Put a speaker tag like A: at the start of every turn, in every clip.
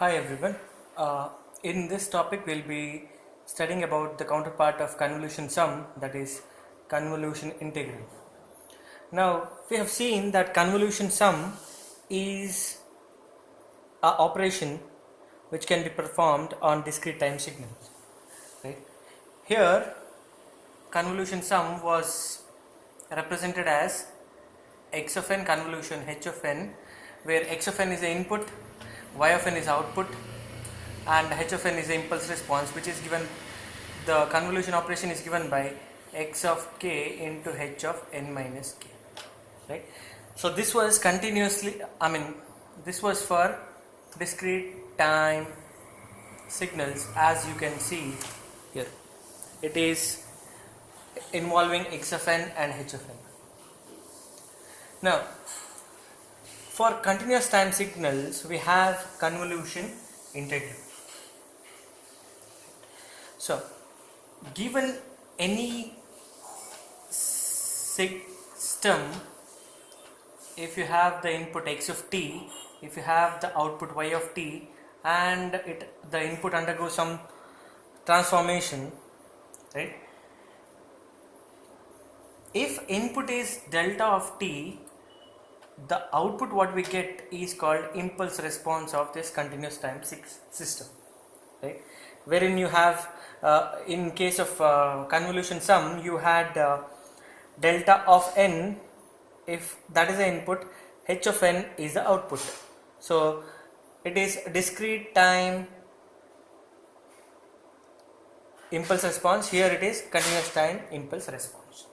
A: Hi everyone. In this topic, we'll be studying about the counterpart of convolution sum, that is convolution integral. Now, we have seen that convolution sum is an operation which can be performed on discrete time signals. Right? Here, convolution sum was represented as x of n convolution h of n, where x of n is the input, y of n is output, and h of n is the impulse response, which is given, the convolution operation is given by x of k into h of n minus k, right? So this was this was for discrete time signals, as you can see here. It is involving x of n and h of n. Now, for continuous time signals, we have convolution integral. So, given any system, if you have the input x of t, if you have the output y of t, and the input undergoes some transformation, right? If input is delta of t, the output what we get is called impulse response of this continuous time system, right? Wherein you have, in case of convolution sum, you had delta of n, if that is the input, h of n is the output. So it is discrete time impulse response. Here it is continuous time impulse response,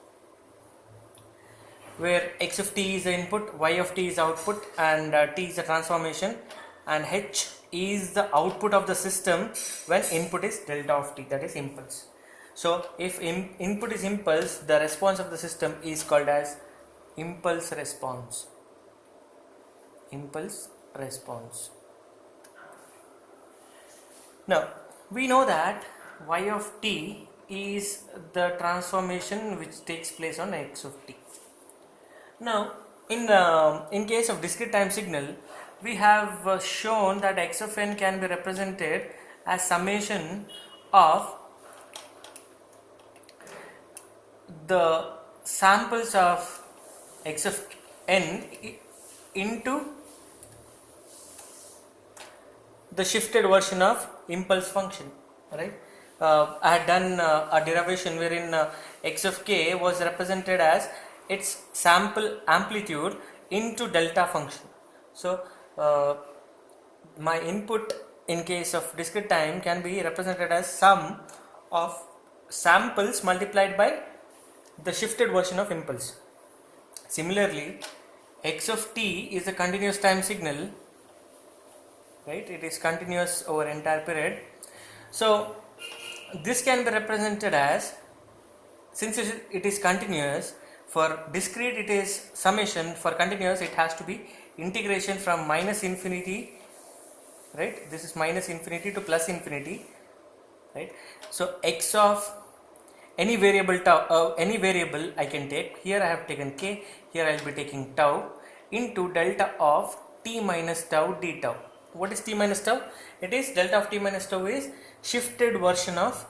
A: where x of t is the input, y of t is output, and t is the transformation, and h is the output of the system when input is delta of t, that is impulse. So if input is impulse, the response of the system is called as impulse response. Impulse response. Now we know that y of t is the transformation which takes place on x of t. Now, in case of discrete time signal, we have shown that x of n can be represented as summation of the samples of x of n into the shifted version of impulse function, right? I had done a derivation wherein x of k was represented as its sample amplitude into delta function. So my input in case of discrete time can be represented as sum of samples multiplied by the shifted version of impulse. Similarly, x of t is a continuous time signal, right? It is continuous over entire period. So this can be represented as, since it is continuous, for discrete it is summation, for continuous it has to be integration from minus infinity, right? This is minus infinity to plus infinity, right? So x of any variable tau, any variable I can take, here I have taken k, here I will be taking tau, into delta of t minus tau d tau. What is t minus tau? It is delta of t minus tau is shifted version of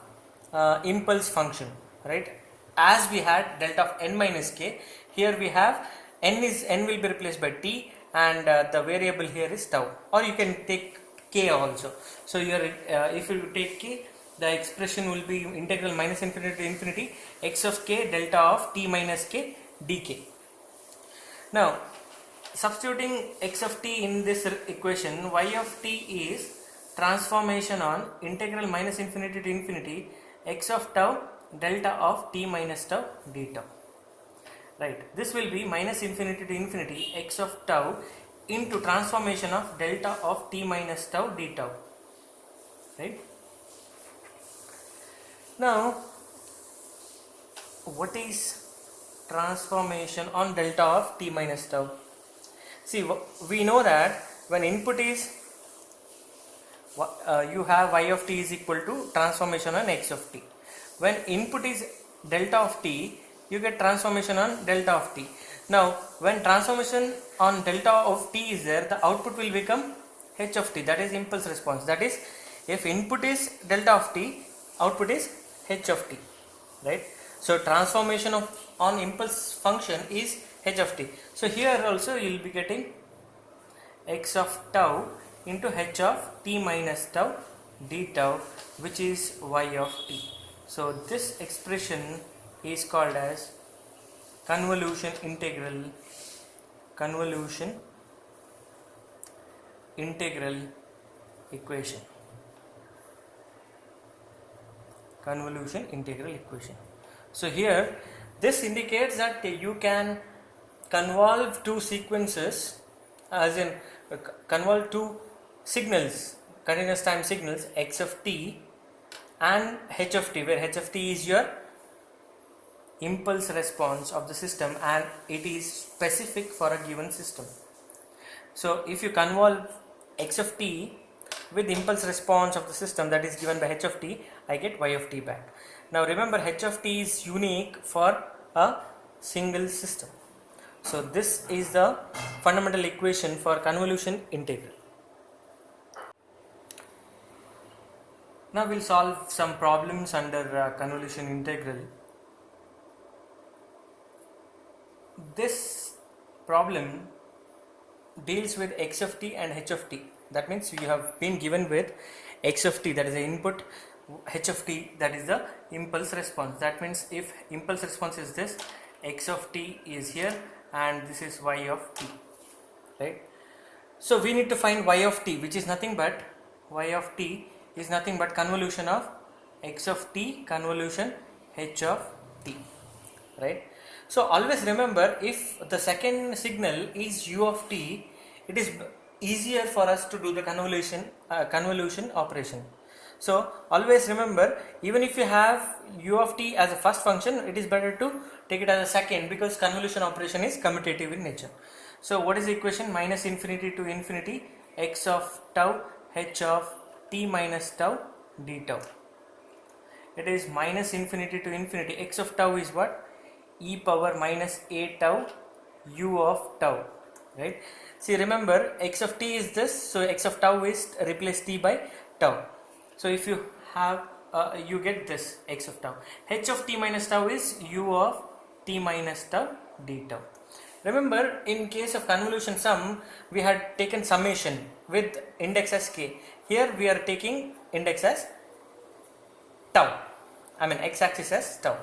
A: impulse function, right? As we had delta of n minus k, here we have n will be replaced by t, and the variable here is tau, or you can take k also. So here if you take k, the expression will be integral minus infinity to infinity x of k delta of t minus k dk. Now substituting x of t in this equation, y of t is transformation on integral minus infinity to infinity x of tau delta of t minus tau d tau, right? This will be minus infinity to infinity x of tau into transformation of delta of t minus tau d tau, right? Now what is transformation on delta of t minus tau? See, we know that when input is you have y of t is equal to transformation on x of t. When input is delta of t, you get transformation on delta of t. Now when transformation on delta of t is there, the output will become h of t, that is impulse response. That is, if input is delta of t, output is h of t, right? So transformation of on impulse function is h of t. So here also you will be getting x of tau into h of t minus tau d tau, which is y of t. So this expression is called as convolution integral equation. Convolution integral equation. So here this indicates that you can convolve two sequences, as in convolve two signals, continuous time signals, x of t and h of t, where h of t is your impulse response of the system and it is specific for a given system. So if you convolve x of t with impulse response of the system that is given by h of t, I get y of t back. Now remember, h of t is unique for a single system. So this is the fundamental equation for convolution integral. Now we'll solve some problems under convolution integral. This problem deals with x of t and h of t. That means you have been given with x of t, that is the input, h of t, that is the impulse response. That means if impulse response is this, x of t is here and this is y of t, right? So we need to find y of t, which is nothing but convolution of x of t convolution h of t, right? So always remember, if the second signal is u of t, it is easier for us to do the convolution operation. So always remember, even if you have u of t as a first function, it is better to take it as a second, because convolution operation is commutative in nature. So what is the equation? Minus infinity to infinity x of tau h of t minus tau d tau. It is minus infinity to infinity. X of tau is what? E power minus a tau u of tau, right? See, remember, x of t is this, so x of tau is replace t by tau. So if you have you get this x of tau. H of t minus tau is u of t minus tau d tau. Remember, in case of convolution sum, we had taken summation with index as k. Here we are taking index as tau, x-axis as tau.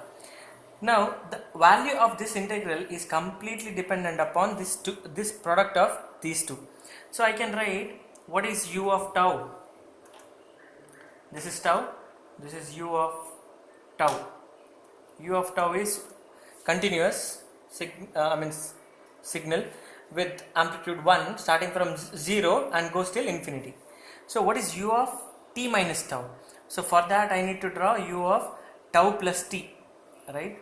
A: Now the value of this integral is completely dependent upon this product of these two. So I can write, what is u of tau? This is tau, this is u of tau. U of tau is continuous signal with amplitude 1 starting from 0 and goes till infinity. So what is u of t minus tau? So for that I need to draw u of tau plus t, right?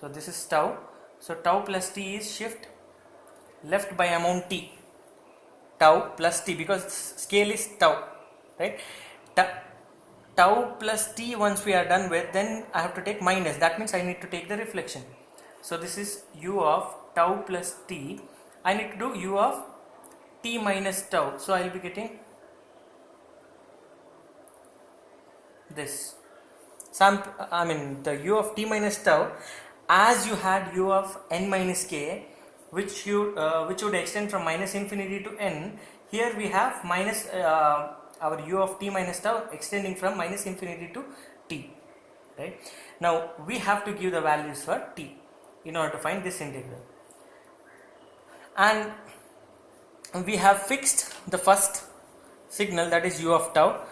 A: So this is tau. So tau plus t is shift left by amount t, tau plus t, because scale is tau, right? Tau plus t, once we are done with, then I have to take minus. That means I need to take the reflection. So this is u of tau plus t. I need to do u of t minus tau. So I will be getting this. The u of t minus tau, as you had u of n minus k, which would extend from minus infinity to n. Here we have minus our u of t minus tau extending from minus infinity to t, right? Now we have to give the values for t in order to find this integral, and we have fixed the first signal, that is u of tau.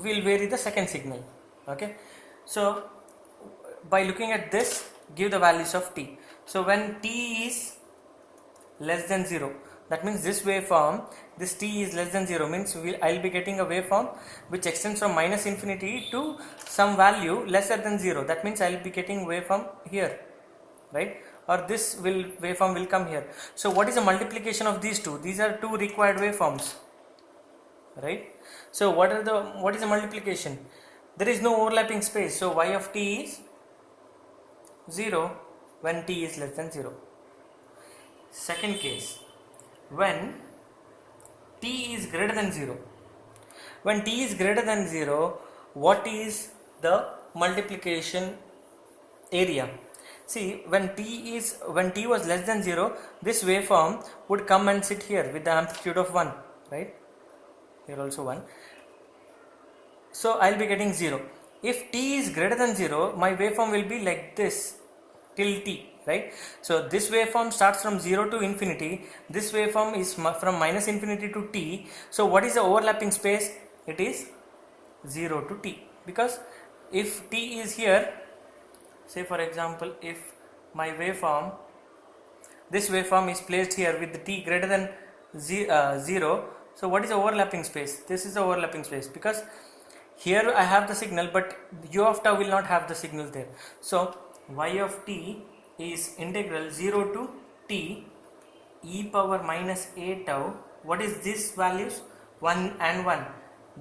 A: We will vary the second signal, okay? So by looking at this, give the values of t. So when t is less than 0, that means this waveform, this t is less than 0, means I will be getting a waveform which extends from minus infinity to some value lesser than 0. That means I will be getting waveform here, right? Or this waveform will come here. So what is the multiplication of these two? These are two required waveforms, right? So what is the multiplication? There is no overlapping space, so y of t is 0 when t is less than 0. Second case, when t is greater than 0. When t is greater than 0, what is the multiplication area? See, when t was less than 0, this waveform would come and sit here with the amplitude of 1, right? Here also 1. So I'll be getting 0. If t is greater than 0, my waveform will be like this till t, right? So this waveform starts from 0 to infinity. This waveform is from minus infinity to t. So what is the overlapping space? It is 0 to t, because if t is here, say for example, if my waveform, this waveform is placed here with the t greater than 0, so what is the overlapping space? This is the overlapping space, because here I have the signal, but u of tau will not have the signal there. So y of t is integral 0 to t e power minus a tau. What is this values? 1 and 1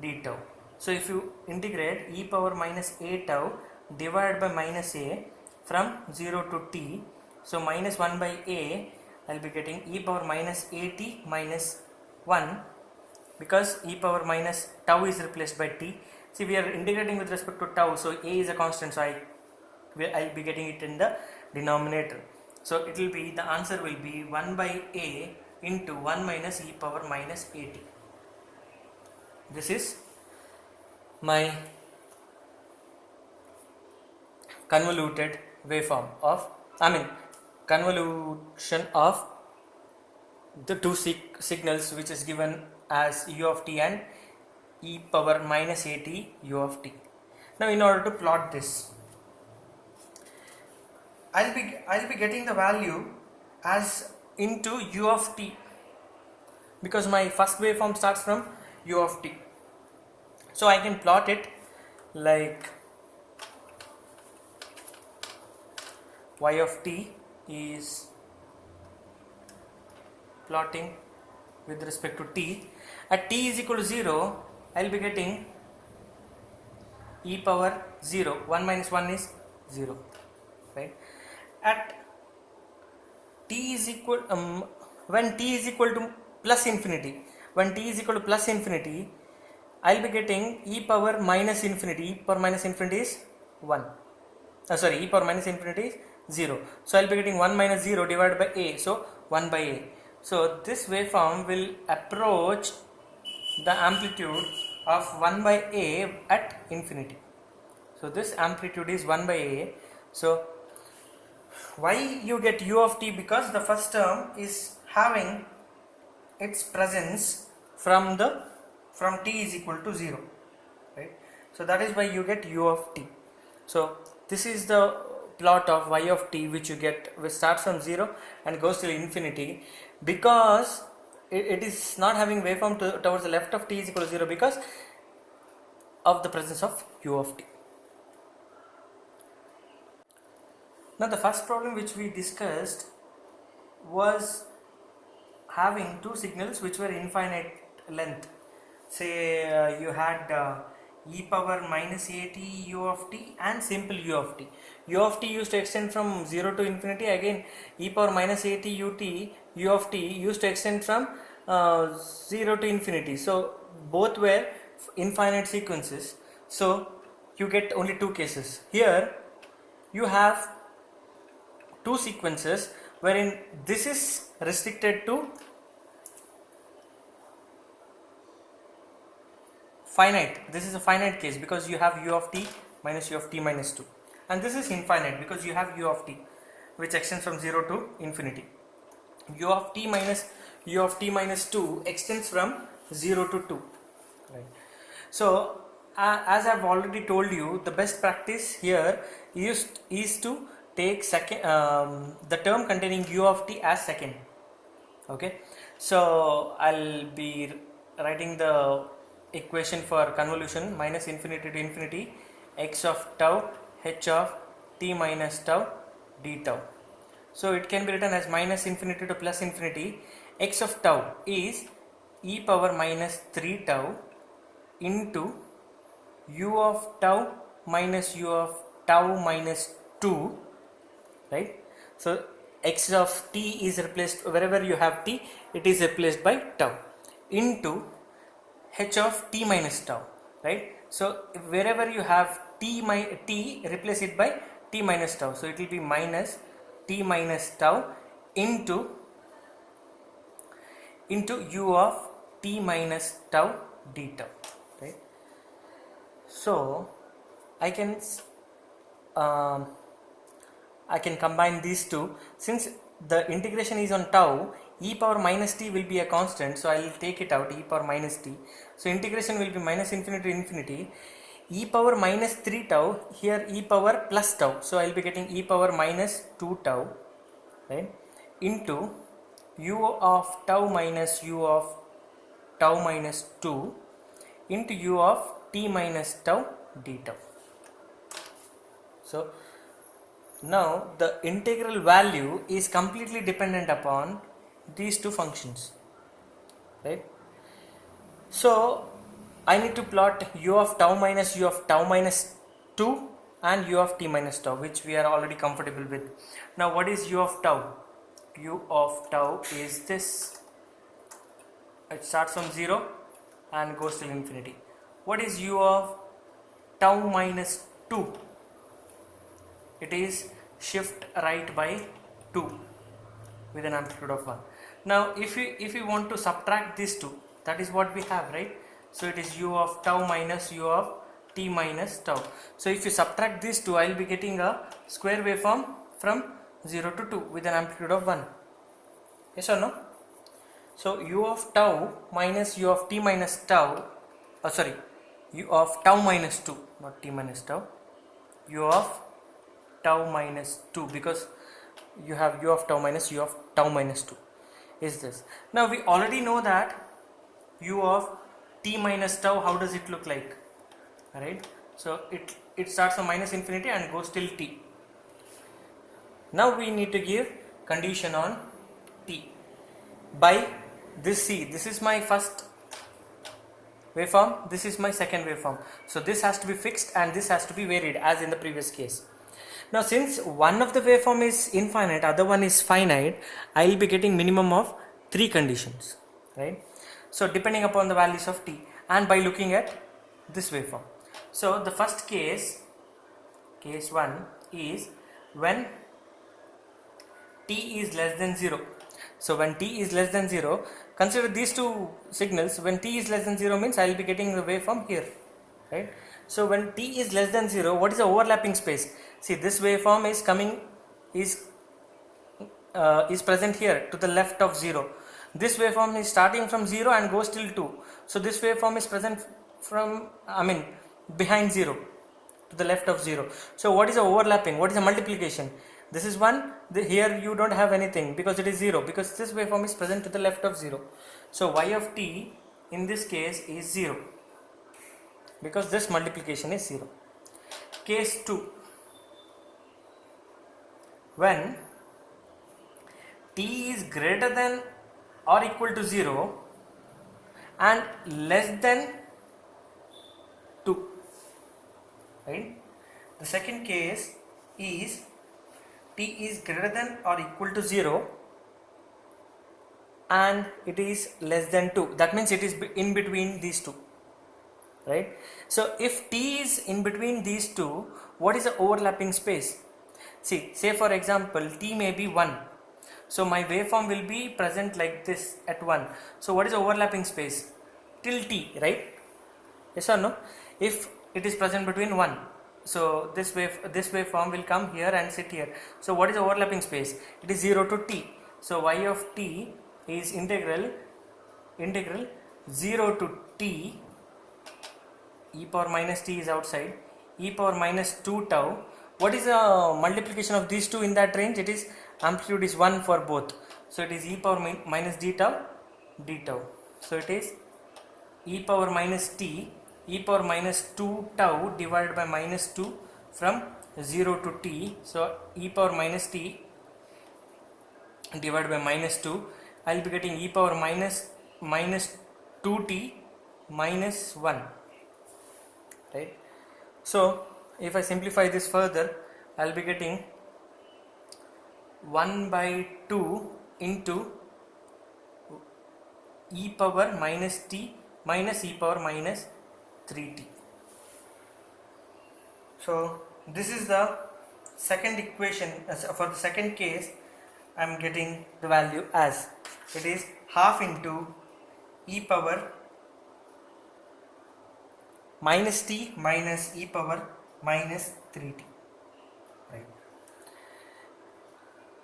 A: d tau. So if you integrate e power minus a tau divided by minus a from 0 to t, so minus 1 by a, I'll be getting e power minus at minus 1, because e power minus tau is replaced by t. See, we are integrating with respect to tau, so a is a constant, so I'll be getting it in the denominator. So it will be, the answer will be 1 by a into 1 minus e power minus at. This is my convoluted waveform of, convolution of the two signals, which is given as u of t and e power minus at u of t. Now in order to plot this, I'll be getting the value as into u of t, because my first waveform starts from u of t. So I can plot it like y of t is plotting with respect to t. At t is equal to 0, I will be getting e power 0. 1 minus 1 is 0, right? At t is equal, when t is equal to plus infinity, I will be getting e power minus infinity. E power minus infinity is 1. E power minus infinity is 0. So I will be getting 1 minus 0 divided by a. So 1 by a. So this waveform will approach the amplitude of 1 by a at infinity. So this amplitude is 1 by a. So why you get u of t? Because the first term is having its presence from t is equal to 0, right? So that is why you get u of t. So this is the plot of y of t, which you get, which starts from 0 and goes till infinity, because it is not having waveform towards the left of t is equal to 0 because of the presence of u of t. Now the first problem which we discussed was having two signals which were infinite length. Say you had e power minus at u of t and simple u of t. U of t used to extend from 0 to infinity. Again, e power minus at u of t used to extend from 0 to infinity. So both were infinite sequences. So you get only two cases. Here you have two sequences wherein this is restricted to finite. This is a finite case because you have u of t minus 2, and this is infinite because you have u of t which extends from 0 to infinity. U of t minus 2 extends from 0 to 2, right? So as I've already told you, the best practice here is to take second, the term containing u of t as second. Okay, so I'll be writing the equation for convolution minus infinity to infinity x of tau h of t minus tau d tau. So it can be written as minus infinity to plus infinity. X of tau is e power minus 3 tau into u of tau minus u of tau minus 2, right? So x of t is replaced, wherever you have t, it is replaced by tau. into h of t minus tau, right? So wherever you have t, replace it by t minus tau, so it will be minus t minus tau into u of t minus tau d tau, right? So I can combine these two. Since the integration is on tau, e power minus t will be a constant, so I will take it out, e power minus t. So integration will be minus infinity to infinity, e power minus 3 tau, here e power plus tau, so I will be getting e power minus 2 tau, right, into u of tau minus u of tau minus 2 into u of t minus tau d tau. So now the integral value is completely dependent upon these two functions, right? So I need to plot u of tau minus u of tau minus 2 and u of t minus tau, which we are already comfortable with. Now what is u of tau? U of tau is this. It starts from 0 and goes till infinity. What is u of tau minus 2? It is shift right by 2 with an amplitude of 1. Now if we want to subtract these two, that is what we have, right? So it is u of tau minus u of t minus tau. So if you subtract these two, I will be getting a square waveform from 0 to 2 with an amplitude of 1. Yes or no? So u of tau minus u of t minus tau, u of tau minus 2, not t minus tau, u of tau minus 2, because you have u of tau minus u of tau minus 2 is this. Now we already know that u of t minus tau, how does it look like, right? So it starts from minus infinity and goes till t. Now we need to give condition on t by this. See, this is my first waveform, this is my second waveform, so this has to be fixed and this has to be varied as in the previous case. Now since one of the waveform is infinite, other one is finite, I will be getting minimum of 3 conditions, right? So depending upon the values of t and by looking at this waveform. So the first case 1 is when t is less than 0. So when t is less than 0, consider these two signals. When t is less than 0 means I will be getting the waveform here, right? So when t is less than 0, what is the overlapping space? See, this waveform is coming, is present here to the left of 0. This waveform is starting from 0 and goes till 2. So this waveform is present from, behind 0 to the left of 0. So what is the overlapping? What is the multiplication? This is 1, here you don't have anything because it is 0, because this waveform is present to the left of 0. So y of t in this case is 0 because this multiplication is 0. Case 2, when t is greater than or equal to 0 and less than 2, right? The second case is t is greater than or equal to 0 and it is less than 2. That means it is in between these two, right? So if t is in between these two, what is the overlapping space? See, say for example t may be 1, so my waveform will be present like this at 1. So what is the overlapping space? Till t, right? Yes or no? If it is present between 1, so this waveform will come here and sit here. So what is the overlapping space? It is 0 to t. So y of t is integral 0 to t, e power minus t is outside, e power minus 2 tau. What is the multiplication of these two in that range? It is amplitude is 1 for both. So it is e power minus d tau d tau. So it is e power minus t, e power minus 2 tau divided by minus 2 from 0 to t. So e power minus t divided by minus 2, I will be getting e power minus 2t minus 1, right? So if I simplify this further, I will be getting 1 by 2 into e power minus t minus e power minus 3t. So this is the second equation. For the second case, I am getting the value as it is half into e power minus t minus e power minus 3t. Right.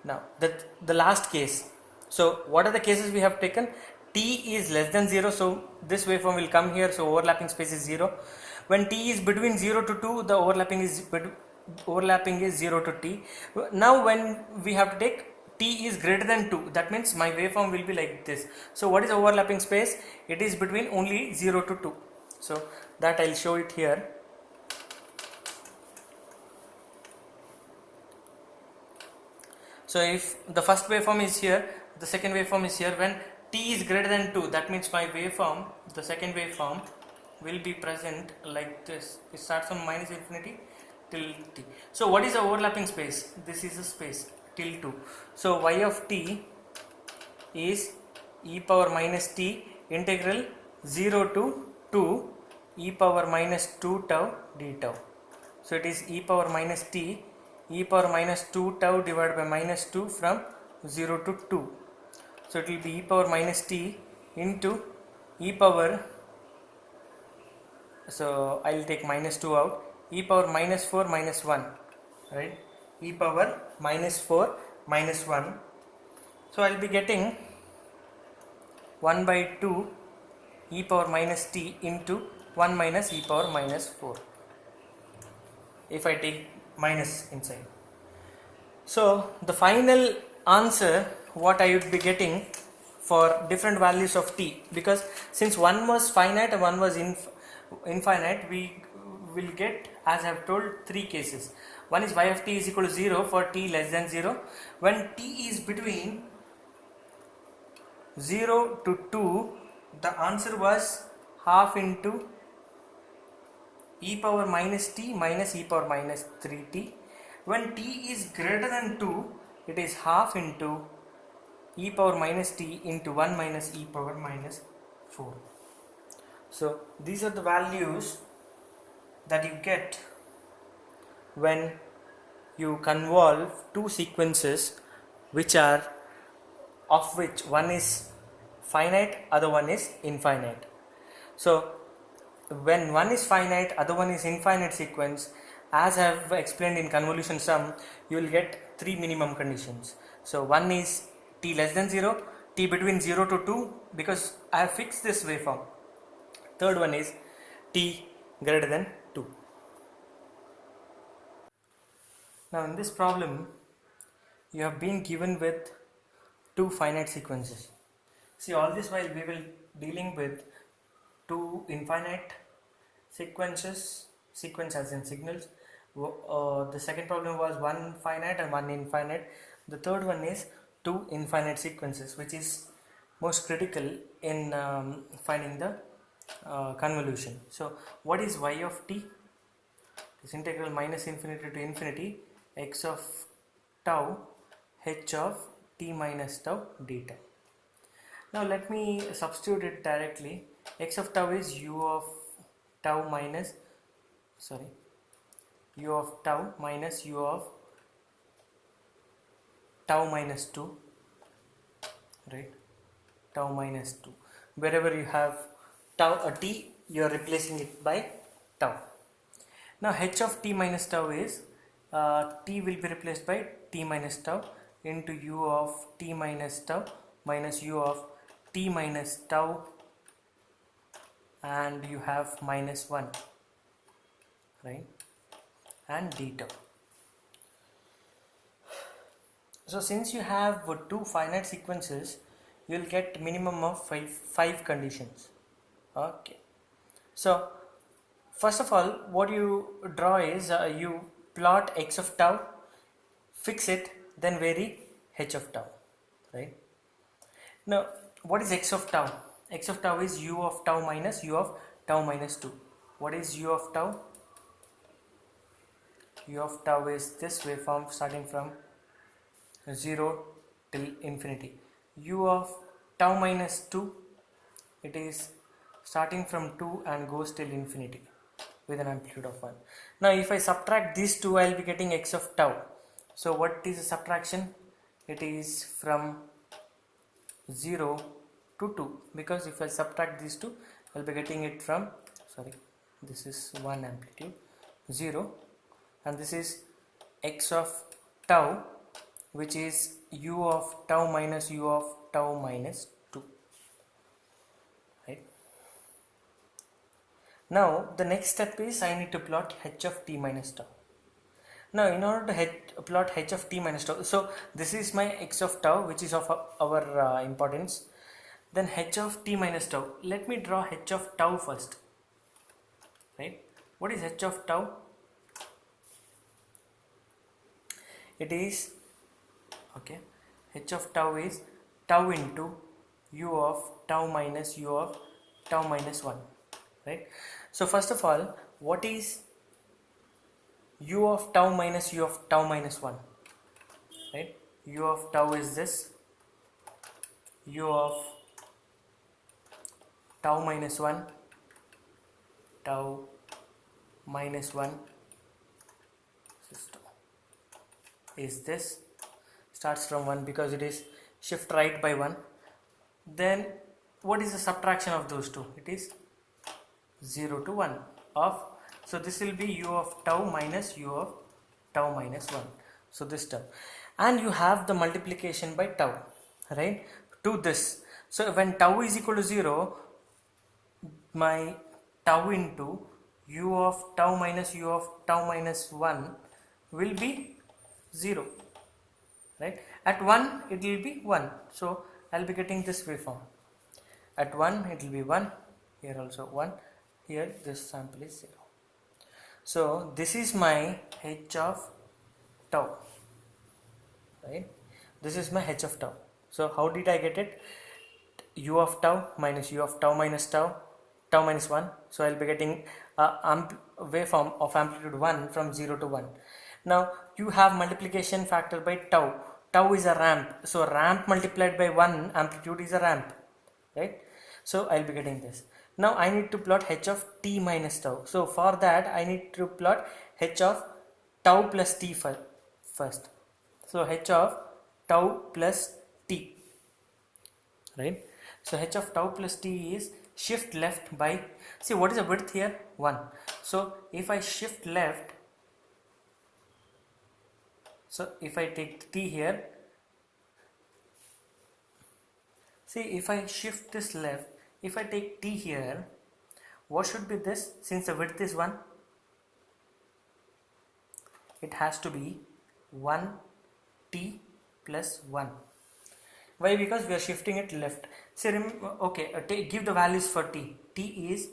A: Now the last case. So what are the cases we have taken? T is less than 0, so this waveform will come here, so overlapping space is 0. When t is between 0 to 2, the overlapping is 0 to t. Now when we have to take t is greater than 2, that means my waveform will be like this. So what is overlapping space? It is between only 0 to 2. So that I'll show it here. So if the first waveform is here, the second waveform is here. When t is greater than 2, that means my waveform, the second waveform, will be present like this. It starts from minus infinity till t. So what is the overlapping space? This is the space till 2. So y of t is e power minus t integral 0 to 2 e power minus 2 tau d tau. So it is e power minus t e power minus 2 tau divided by minus 2 from 0 to 2. So it will be e power minus t into e power, so I will take minus 2 out, e power minus 4 minus 1, right, e power minus 4 minus 1. So I will be getting 1 by 2 e power minus t into 1 minus e power minus 4, if I take minus inside. So the final answer what I would be getting for different values of t, because since one was finite and one was infinite, we will get, as I have told, three cases. One is y of t is equal to 0 for t less than 0. When t is between 0 to 2, the answer was half into e power minus t minus e power minus 3t. When t is greater than 2, it is half into e power minus t into 1 minus e power minus 4. So these are the values that you get when you convolve two sequences which are, of which one is finite, other one is infinite. So when one is finite, other one is infinite sequence, as I have explained in convolution sum, you will get three minimum conditions. So one is t less than 0, t between 0 to 2, because I have fixed this waveform. Third one is t greater than 2. Now in this problem, you have been given with two finite sequences. See, all this while we will dealing with two infinite sequence as in signals. The second problem was one finite and one infinite. The third one is two infinite sequences, which is most critical in finding the convolution. So what is y of t? This integral minus infinity to infinity x of tau h of t minus tau d tau. Now let me substitute it directly. X of tau is u of tau minus, u of tau minus u of tau minus 2, right, tau minus 2. Wherever you have tau t, you are replacing it by tau. Now h of t minus tau is t will be replaced by t minus tau into u of t minus tau minus u of t minus tau, and you have minus 1, right, and d tau. So since you have two finite sequences, you will get minimum of five conditions. Okay, so first of all, what you draw is you plot x of tau, fix it, then vary h of tau, right. Now what is x of tau? X of tau is u of tau minus u of tau minus 2. What is u of tau? U of tau is this waveform starting from 0 till infinity. U of tau minus 2 it is starting from 2 and goes till infinity with an amplitude of 1. Now if I subtract these two, I will be getting x of tau. So what is the subtraction? It is from 0 to 2, because if I subtract these two, I will be getting it from, sorry, this is 1 amplitude, 0, and this is x of tau, which is u of tau minus u of tau minus 2, right? Now the next step is I need to plot h of t minus tau. Now in order to plot h of t minus tau, so this is my x of tau, which is of our importance. Then h of t minus tau, let me draw h of tau first, right? What is h of tau? It is, okay, h of tau is tau into u of tau minus u of tau minus 1, right? So first of all, what is u of tau minus u of tau minus 1, right? U of tau is this, u of tau minus 1, tau minus 1 system is this, starts from 1 because it is shift right by 1. Then what is the subtraction of those two? It is 0 to 1 of, so this will be u of tau minus u of tau minus 1, so this term, and you have the multiplication by tau, right, to this. So when tau is equal to 0, my tau into u of tau minus u of tau minus 1 will be 0, right? At 1 it will be 1, so I will be getting this waveform. At 1 it will be 1, here also 1, here this sample is 0. So this is my h of tau, right? This is my h of tau. So how did I get it? U of tau minus u of tau minus tau, tau minus 1. So I will be getting a waveform of amplitude 1 from 0 to 1. Now you have multiplication factor by tau. Tau is a ramp, so ramp multiplied by 1 amplitude is a ramp, right? So I will be getting this. Now I need to plot h of t minus tau. So for that I need to plot h of tau plus t first. So h of tau plus t, right? So h of tau plus t is shift left by, see what is the width here? 1. So if I shift left, so if I take t here, see if I shift this left, if I take t here, what should be this? Since the width is 1, it has to be 1t plus 1. Why? Because we are shifting it left. See, okay, give the values for t. T is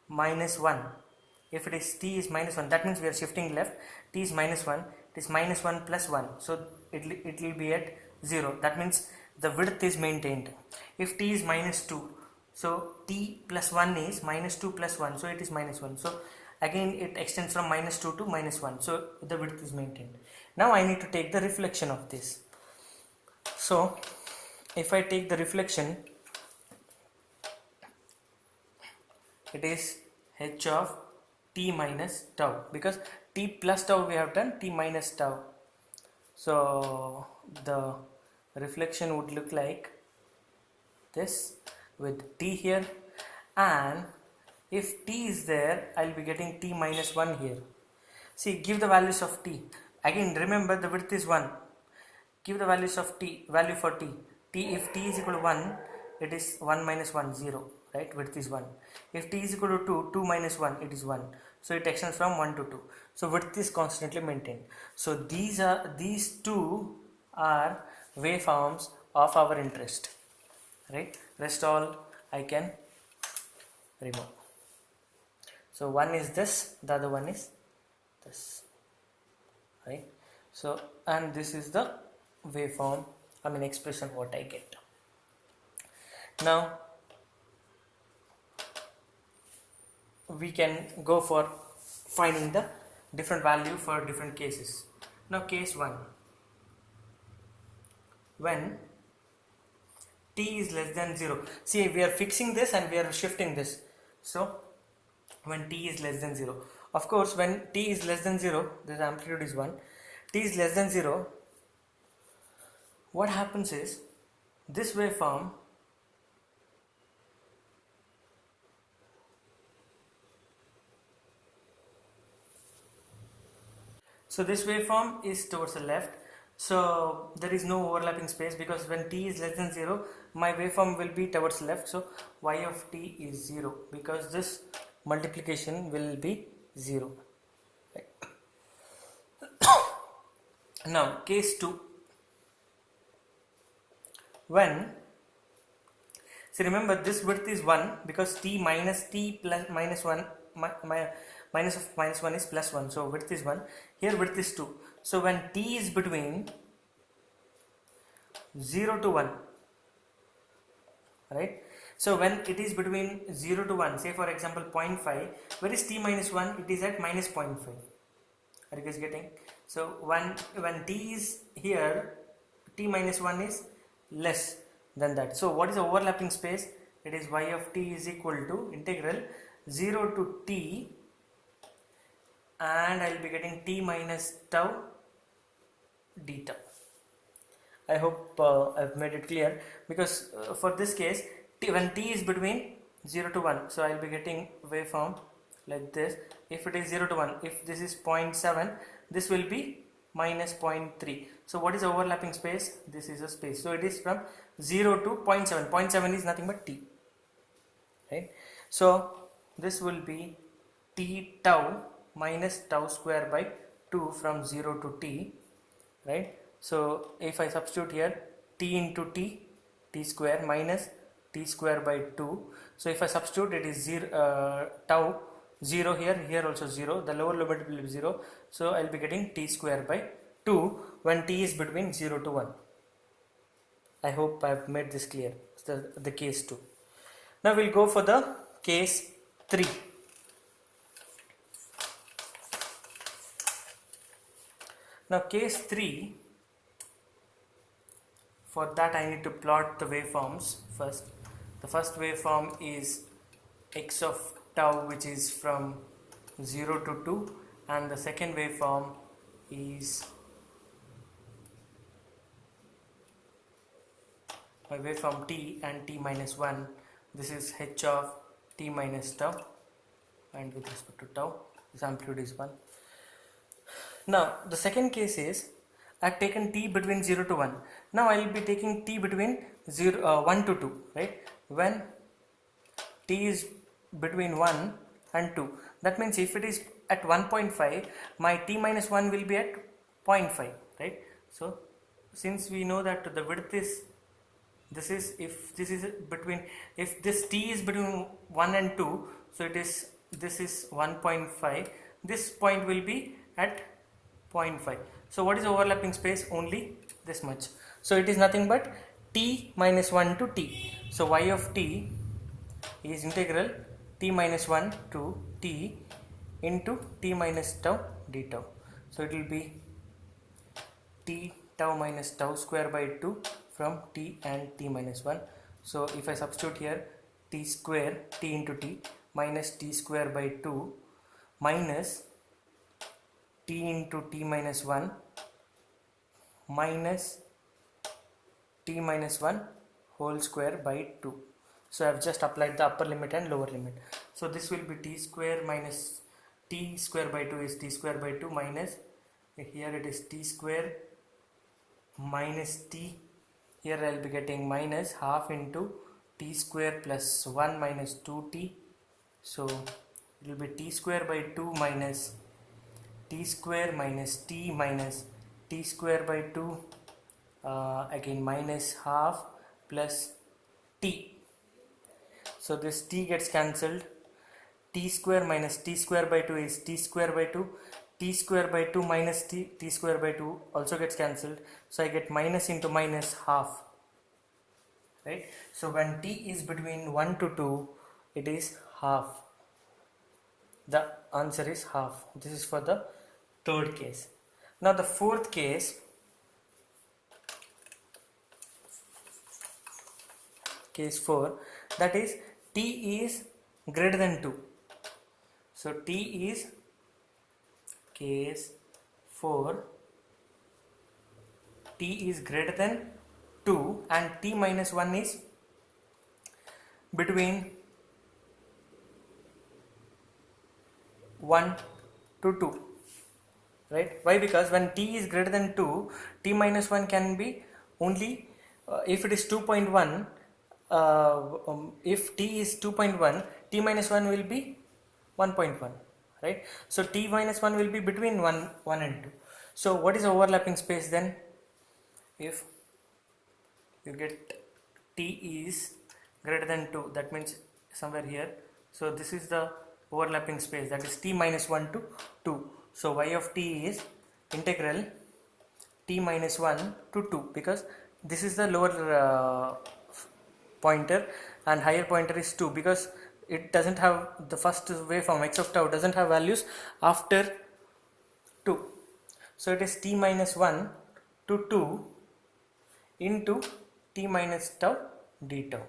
A: minus 1. If it is t is minus 1, that means we are shifting left. T is minus 1, it is minus 1 plus 1, so it will be at 0. That means the width is maintained. If t is minus 2, so t plus 1 is minus 2 plus 1, so it is minus 1. So again it extends from minus 2 to minus 1, so the width is maintained. Now I need to take the reflection of this. So if I take the reflection, it is h of t minus tau, because t plus tau we have done, t minus tau. So the reflection would look like this with t here, and if t is there, I will be getting t minus 1 here. See, give the values of t. Again remember the width is 1. Give the values of t, value for t. If t is equal to 1, it is 1 minus 1, 0, right? Width is 1. If t is equal to 2, 2 minus 1, it is 1. So it extends from 1 to 2. So width is constantly maintained. So these two are waveforms of our interest, right? Rest all I can remove. So one is this, the other one is this, right? So, and this is the waveform, expression what I get. Now we can go for finding the different value for different cases. Now case 1, when t is less than 0. See, we are fixing this and we are shifting this. So when t is less than 0, of course when t is less than 0, this amplitude is 1. T is less than 0, what happens is this waveform is towards the left, so there is no overlapping space, because when t is less than 0 my waveform will be towards left, so y of t is 0 because this multiplication will be 0. Right. Now case 2, when, so remember this width is 1 because t minus t plus minus 1 minus of minus 1 is plus 1, so width is 1. Here width is 2. So when t is between 0 to 1, right? So when it is between 0 to 1, say for example 0.5, where is t minus 1? It is at minus 0.5. Are you guys getting? So when t is here, t minus 1 is less than that. So what is the overlapping space? It is y of t is equal to integral 0 to t, and I will be getting t minus tau d tau. I hope I've made it clear, because for this case when t is between 0 to 1, so I will be getting waveform like this. If it is 0 to 1, if this is 0.7, this will be minus 0.3. So what is the overlapping space? This is a space. So it is from 0 to 0.7. 0.7 is nothing but t, right? So this will be t tau minus tau square by 2 from 0 to t, right? So if I substitute here, t into t, t square minus t square by 2. So if I substitute, it is 0 tau 0 here, here also 0, the lower limit will be 0, so I will be getting t square by 2 when t is between 0 to 1. I hope I have made this clear. It's the case 2. Now we'll go for the case 3. Now case 3, for that I need to plot the waveforms first. The first waveform is x of tau, which is from 0 to 2, and the second waveform is my waveform t and t minus 1. This is h of t minus tau, and with respect to tau this amplitude is 1. Now the second case is I have taken t between 0 to 1. Now I will be taking t between 1 to 2, right? When t is between 1 and 2, that means if it is at 1.5, my t minus 1 will be at 0.5, right? So since we know that the width is, this is, if this is between, if this t is between 1 and 2, so it is, this is 1.5, this point will be at 0.5. So what is overlapping space? Only this much. So it is nothing but t minus 1 to t. So y of t is integral t minus 1 to t into t minus tau d tau. So it will be t tau minus tau square by 2 from t and t minus 1. So if I substitute here, t square, t into t minus t square by 2 minus t into t minus 1 minus t minus 1 whole square by 2. So I have just applied the upper limit and lower limit. So this will be t square minus t square by 2 is t square by 2 minus, here it is t square minus t, here I will be getting minus half into t square plus 1 minus 2t. So it will be t square by 2 minus t square minus t minus t square by 2 again minus half plus t. So this t gets cancelled, t square minus t square by 2 is t square by 2, t square by 2 minus t square by 2 also gets cancelled, so I get minus into minus half, right? So when t is between 1 to 2, it is half. The answer is half. This is for the third case. Now the fourth case, case 4, that is t is greater than 2. So t is case 4, t is greater than 2 and t minus 1 is between 1 to 2, right? Why? Because when t is greater than 2, t minus 1 can be only if it is 2.1, if t is 2.1, t minus 1 will be 1.1, right? So t minus 1 will be between 1 and 2. So what is the overlapping space then? If you get t is greater than 2, that means somewhere here. So this is the overlapping space, that is t minus 1 to 2. So y of t is integral t minus 1 to 2, because this is the lower pointer and higher pointer is 2, because it doesn't have the first waveform x of tau doesn't have values after 2. So it is t minus 1 to 2 into t minus tau d tau.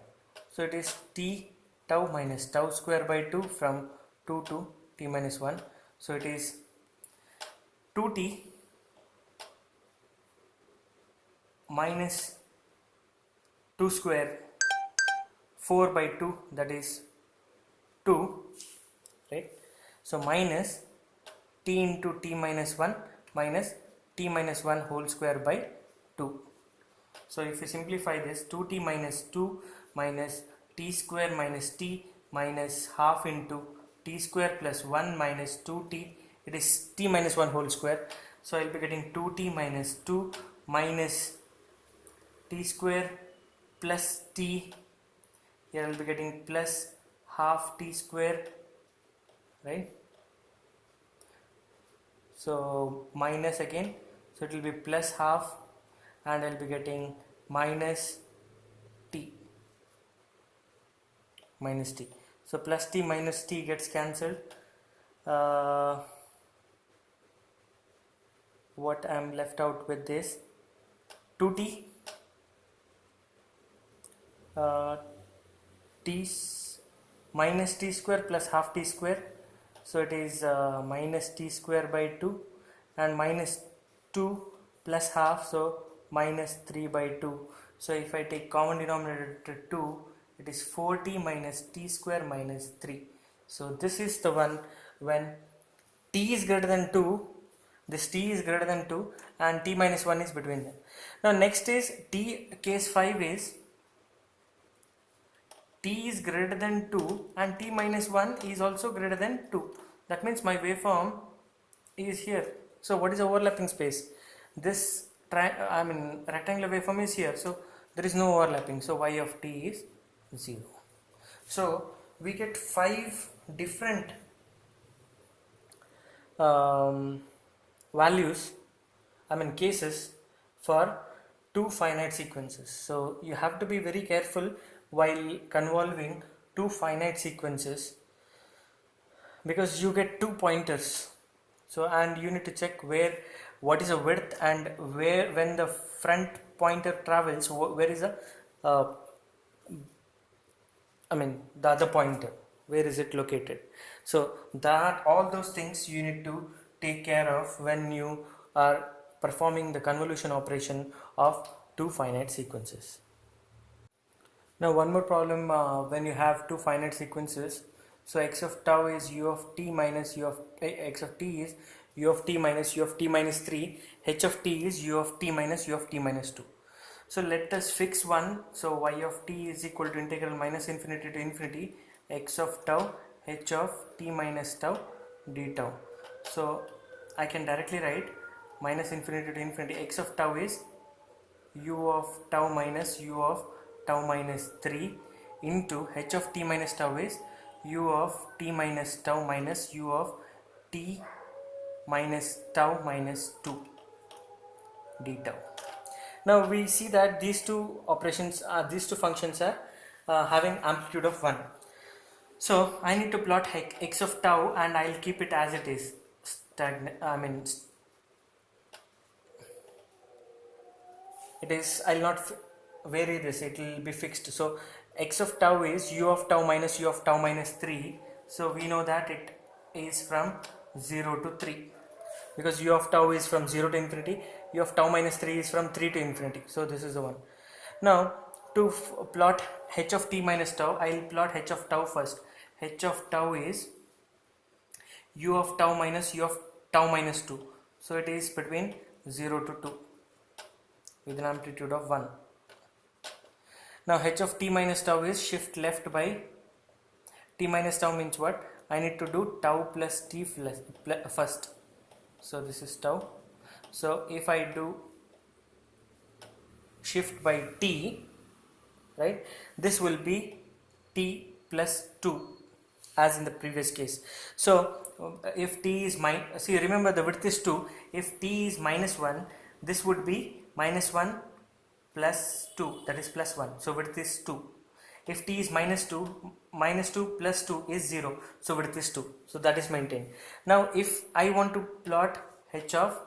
A: So it is t tau minus tau square by 2 from 2 to t minus 1. So it is 2t minus 2 square 4 by 2, that is 2, right? So minus t into t minus 1 minus t minus 1 whole square by 2. So if you simplify this, 2t minus 2 minus t square minus t minus half into t square plus 1 minus 2t, it is t minus 1 whole square. So I will be getting 2t minus 2 minus t square plus t, here I will be getting plus half t square, right? So minus again, so it will be plus half and I will be getting minus t. So plus t minus t gets cancelled. What I am left out with this 2t t minus t square plus half t square, so it is minus t square by 2 and minus 2 plus half, so minus 3 by 2. So if I take common denominator 2, it is 4t minus t square minus 3. So this is the one when t is greater than 2, this t is greater than 2 and t minus 1 is between them. Now next is t, case 5 is t is greater than 2 and t minus 1 is also greater than 2. That means my waveform is here. So what is the overlapping space? This rectangular waveform is here, so there is no overlapping, so y of t is 0. So we get 5 different values, cases for two finite sequences. So you have to be very careful while convolving two finite sequences, because you get two pointers. So and you need to check where, what is the width, and where, when the front pointer travels, where is the the other pointer, where is it located. So that all those things you need to take care of when you are performing the convolution operation of two finite sequences. Now one more problem when you have two finite sequences. So x of tau is u of t minus u of x of t is u of t minus u of t minus 3, h of t is u of t minus u of t minus 2. So let us fix one. So y of t is equal to integral minus infinity to infinity x of tau h of t minus tau d tau. So I can directly write minus infinity to infinity, x of tau is u of tau minus u of tau minus 3 into h of t minus tau is u of t minus tau minus u of t minus tau minus 2 d tau. Now we see that these two operations are, these two functions are having amplitude of 1. So I need to plot x of tau and I'll keep it as it is, it is, I'll not vary this, it will be fixed. So x of tau is u of tau minus u of tau minus 3, so we know that it is from 0 to 3, because u of tau is from 0 to infinity, u of tau minus 3 is from 3 to infinity, so this is the one. Now to plot h of t minus tau, I will plot h of tau first. H of tau is u of tau minus u of tau minus 2, so it is between 0 to 2 with an amplitude of 1. Now h of t minus tau is shift left by t minus tau means what? I need to do tau plus t first. So this is tau. So if I do shift by t, right, this will be t plus 2 as in the previous case. So if t is see, remember the width is 2. If t is minus 1, this would be minus 1 plus 2, that is plus 1, so width is 2. If t is minus 2, minus 2 plus 2 is 0, so width is 2, so that is maintained. Now if I want to plot h of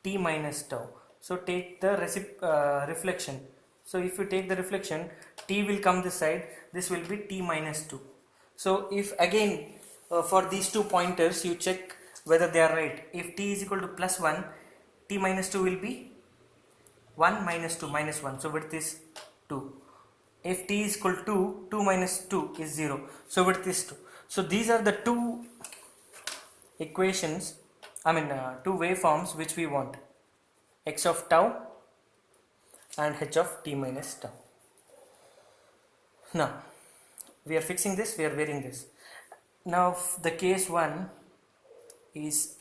A: t minus tau, so take the reflection. So if you take the reflection, t will come this side, this will be t minus 2. So if again for these two pointers you check whether they are right. If t is equal to plus 1, t minus 2 will be 1 minus 2 minus 1, so width is 2. If t is equal to 2 minus 2 is 0, so width is 2. So these are the two equations, two waveforms which we want: x of tau and h of t minus tau. Now we are fixing this, we are varying this. Now the case 1 is,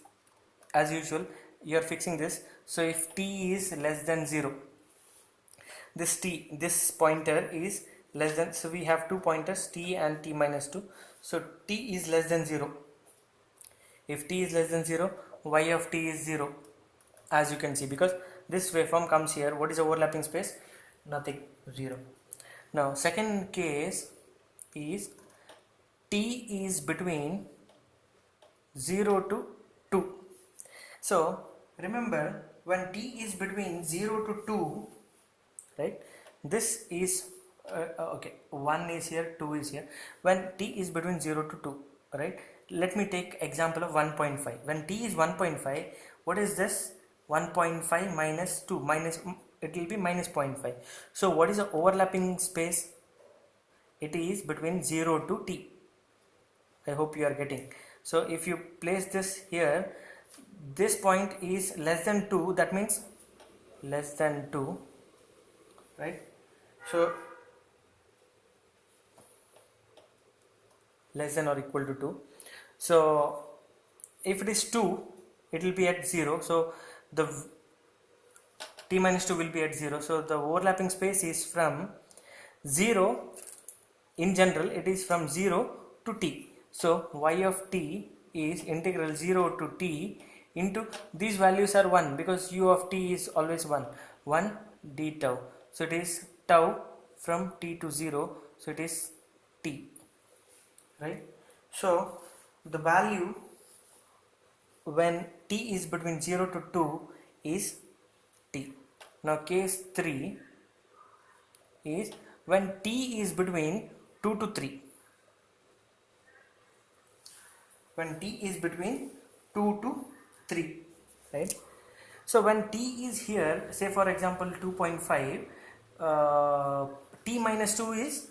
A: as usual, you are fixing this. So if t is less than 0, this pointer is less than, so we have two pointers, t and t minus 2. So t is less than 0. If t is less than 0, y of t is 0, as you can see, because this waveform comes here. What is the overlapping space? Nothing, 0. Now second case is t is between 0 to 2. So remember, when t is between 0 to 2, right, this is okay, 1 is here, 2 is here. When t is between 0 to 2, right, let me take example of 1.5. When t is 1.5, what is this? 1.5 minus 2, it will be minus 0.5. So what is the overlapping space? It is between 0 to t. I hope you are getting. So if you place this here, this point is less than 2, that means less than 2, right? So less than or equal to 2. So if it is 2, it will be at 0, so the t minus 2 will be at 0. So the overlapping space is from 0, in general it is from 0 to t. So y of t is integral 0 to t into, these values are 1 because u of t is always 1 d tau. So it is tau from t to 0, so it is t, right? So the value when t is between 0 to 2 is t. Now case 3 is when t is between 2 to 3. When t is between 2 to 3, right? So when t is here, say for example 2.5, t minus 2 is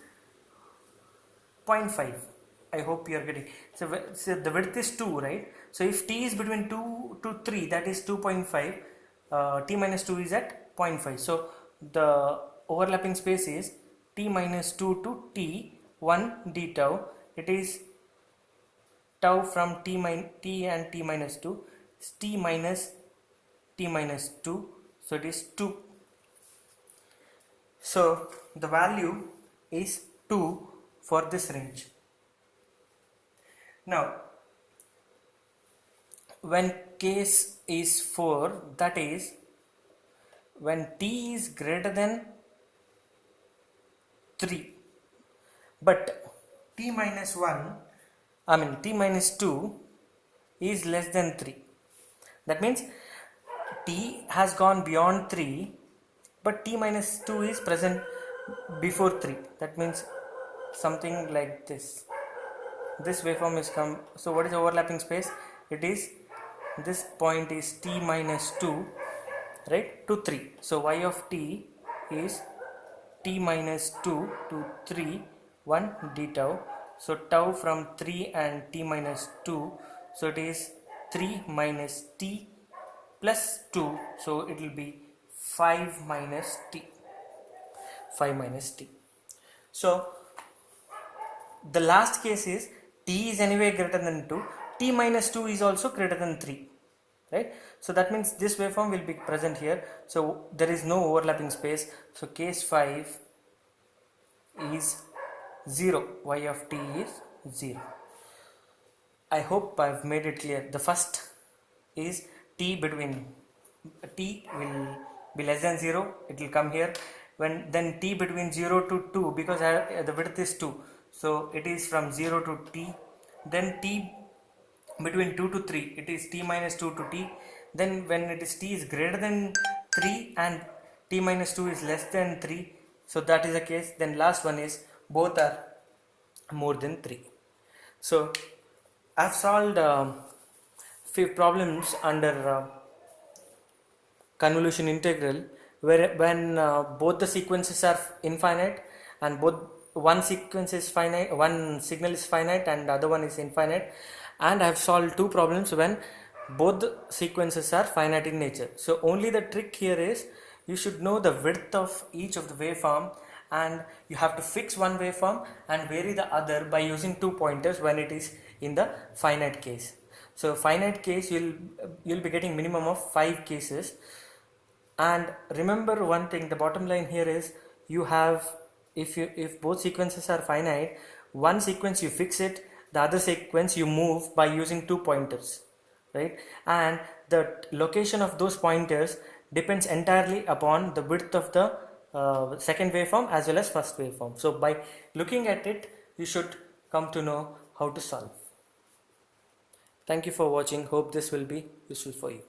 A: 0.5. I hope you are getting. So the width is 2, right? So if t is between 2 to 3, that is 2.5. T minus 2 is at 0.5. So the overlapping space is t minus 2 to t 1 d tau. It is tau from t and t minus 2, t minus t minus 2, so it is 2. So the value is 2 for this range. Now when case is 4, that is when t is greater than 3 but t minus 2 is less than 3. That means t has gone beyond 3 but t minus 2 is present before 3. That means something like this. This waveform is come. So what is overlapping space? It is, this point is t minus 2, right, to 3. So y of t is t minus 2 to 3 1 d tau. So tau from 3 and t minus 2, so it is 3 minus t plus 2, so it will be 5 minus t. 5 minus t. So the last case is t is anyway greater than 2, t minus 2 is also greater than 3, right? So that means this waveform will be present here, so there is no overlapping space. So case 5 is 0, y of t is 0. I hope I've made it clear. The first is t between, t will be less than 0, it will come here. When then t between 0 to 2, because the width is 2, so it is from 0 to t. Then t between 2 to 3, it is t minus 2 to t. Then when it is t is greater than 3 and t minus 2 is less than 3, so that is the case. Then last one is both are more than 3. So I've solved few problems under convolution integral, where when both the sequences are infinite and both one sequence is finite, one signal is finite and the other one is infinite, and I have solved two problems when both the sequences are finite in nature. So only the trick here is you should know the width of each of the waveform, and you have to fix one waveform and vary the other by using two pointers when it is in the finite case. So finite case, you'll be getting minimum of 5 cases. And remember one thing, the bottom line here is you have, if both sequences are finite, one sequence you fix it, the other sequence you move by using two pointers, right? And the location of those pointers depends entirely upon the width of the second waveform as well as first waveform. So by looking at it, you should come to know how to solve. Thank you for watching. Hope this will be useful for you.